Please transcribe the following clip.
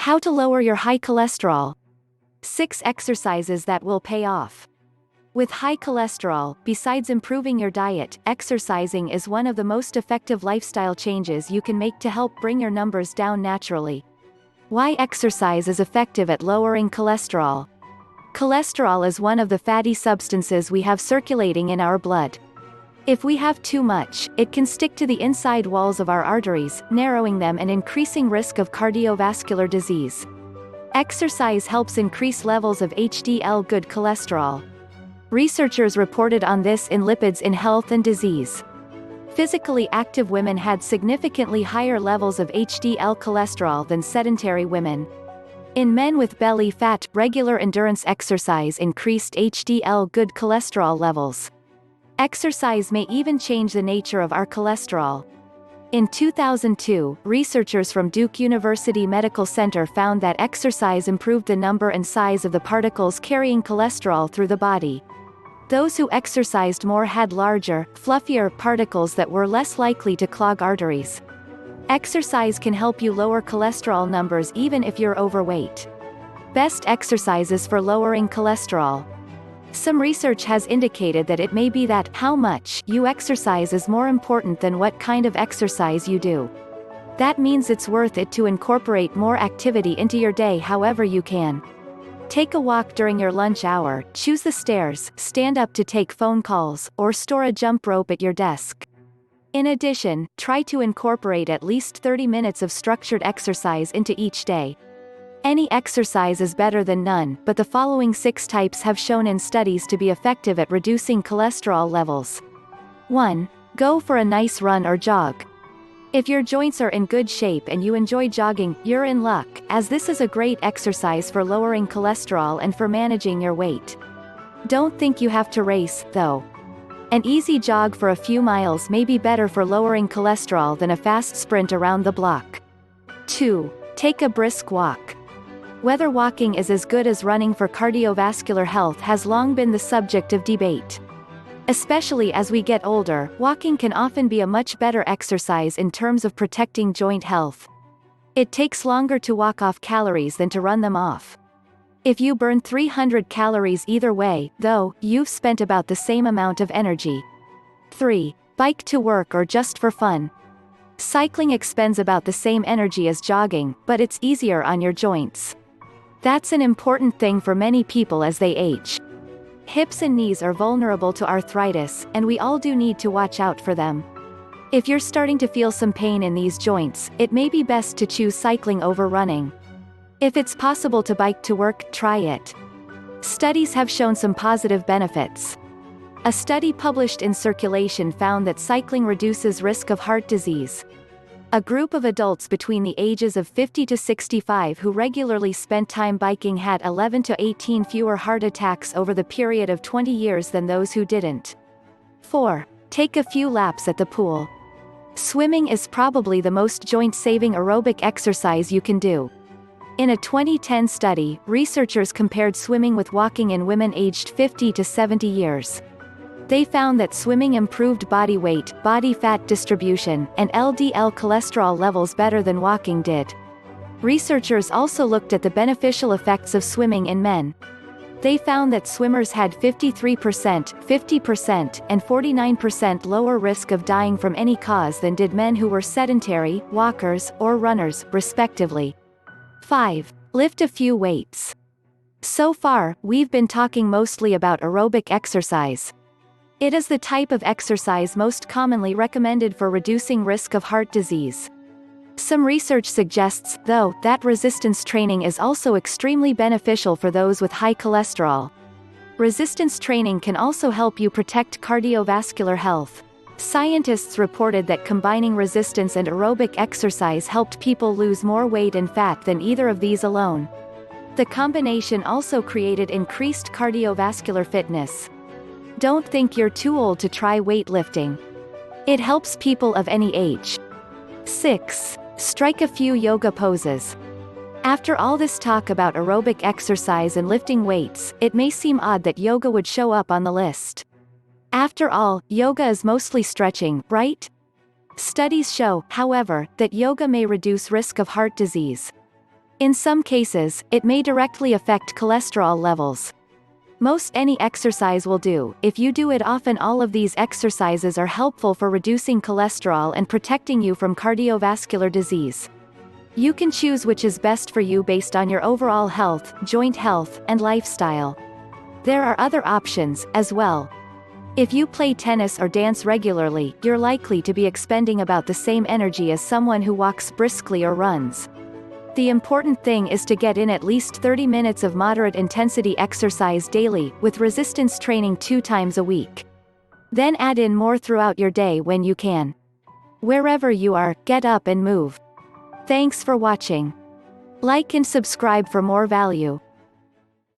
How to lower your high cholesterol. 6 exercises that will pay off. With high cholesterol, besides improving your diet, exercising is one of the most effective lifestyle changes you can make to help bring your numbers down naturally. Why exercise is effective at lowering cholesterol. Cholesterol is one of the fatty substances we have circulating in our blood. If we have too much, it can stick to the inside walls of our arteries, narrowing them and increasing risk of cardiovascular disease. Exercise helps increase levels of HDL good cholesterol. Researchers reported on this in Lipids in Health and Disease. Physically active women had significantly higher levels of HDL cholesterol than sedentary women. In men with belly fat, regular endurance exercise increased HDL good cholesterol levels. Exercise may even change the nature of our cholesterol. In 2002, researchers from Duke University Medical Center found that exercise improved the number and size of the particles carrying cholesterol through the body. Those who exercised more had larger, fluffier particles that were less likely to clog arteries. Exercise can help you lower cholesterol numbers even if you're overweight. Best exercises for lowering cholesterol. Some research has indicated that it may be that how much you exercise is more important than what kind of exercise you do. That means it's worth it to incorporate more activity into your day however you can. Take a walk during your lunch hour, choose the stairs, stand up to take phone calls, or store a jump rope at your desk. In addition, try to incorporate at least 30 minutes of structured exercise into each day. Any exercise is better than none, but the following 6 types have shown in studies to be effective at reducing cholesterol levels. 1. Go for a nice run or jog. If your joints are in good shape and you enjoy jogging, you're in luck, as this is a great exercise for lowering cholesterol and for managing your weight. Don't think you have to race, though. An easy jog for a few miles may be better for lowering cholesterol than a fast sprint around the block. 2. Take a brisk walk. Whether walking is as good as running for cardiovascular health has long been the subject of debate. Especially as we get older, walking can often be a much better exercise in terms of protecting joint health. It takes longer to walk off calories than to run them off. If you burn 300 calories either way, though, you've spent about the same amount of energy. 3. Bike to work or just for fun. Cycling expends about the same energy as jogging, but it's easier on your joints. That's an important thing for many people as they age. Hips and knees are vulnerable to arthritis, and we all do need to watch out for them. If you're starting to feel some pain in these joints, it may be best to choose cycling over running. If it's possible to bike to work, try it. Studies have shown some positive benefits. A study published in Circulation found that cycling reduces risk of heart disease. A group of adults between the ages of 50 to 65 who regularly spent time biking had 11 to 18 fewer heart attacks over the period of 20 years than those who didn't. 4. Take a few laps at the pool. Swimming is probably the most joint-saving aerobic exercise you can do. In a 2010 study, researchers compared swimming with walking in women aged 50 to 70 years. They found that swimming improved body weight, body fat distribution, and LDL cholesterol levels better than walking did. Researchers also looked at the beneficial effects of swimming in men. They found that swimmers had 53%, 50%, and 49% lower risk of dying from any cause than did men who were sedentary, walkers, or runners, respectively. 5. Lift a few weights. So far, we've been talking mostly about aerobic exercise. It is the type of exercise most commonly recommended for reducing risk of heart disease. Some research suggests, though, that resistance training is also extremely beneficial for those with high cholesterol. Resistance training can also help you protect cardiovascular health. Scientists reported that combining resistance and aerobic exercise helped people lose more weight and fat than either of these alone. The combination also created increased cardiovascular fitness. Don't think you're too old to try weightlifting. It helps people of any age. 6. Strike a few yoga poses. After all this talk about aerobic exercise and lifting weights, it may seem odd that yoga would show up on the list. After all, yoga is mostly stretching, right? Studies show, however, that yoga may reduce risk of heart disease. In some cases, it may directly affect cholesterol levels. Most any exercise will do. If you do it often, all of these exercises are helpful for reducing cholesterol and protecting you from cardiovascular disease. You can choose which is best for you based on your overall health, joint health, and lifestyle. There are other options, as well. If you play tennis or dance regularly, you're likely to be expending about the same energy as someone who walks briskly or runs. The important thing is to get in at least 30 minutes of moderate intensity exercise daily, with resistance training 2 times a week. Then add in more throughout your day when you can. Wherever you are, get up and move. Thanks for watching. Like and subscribe for more value.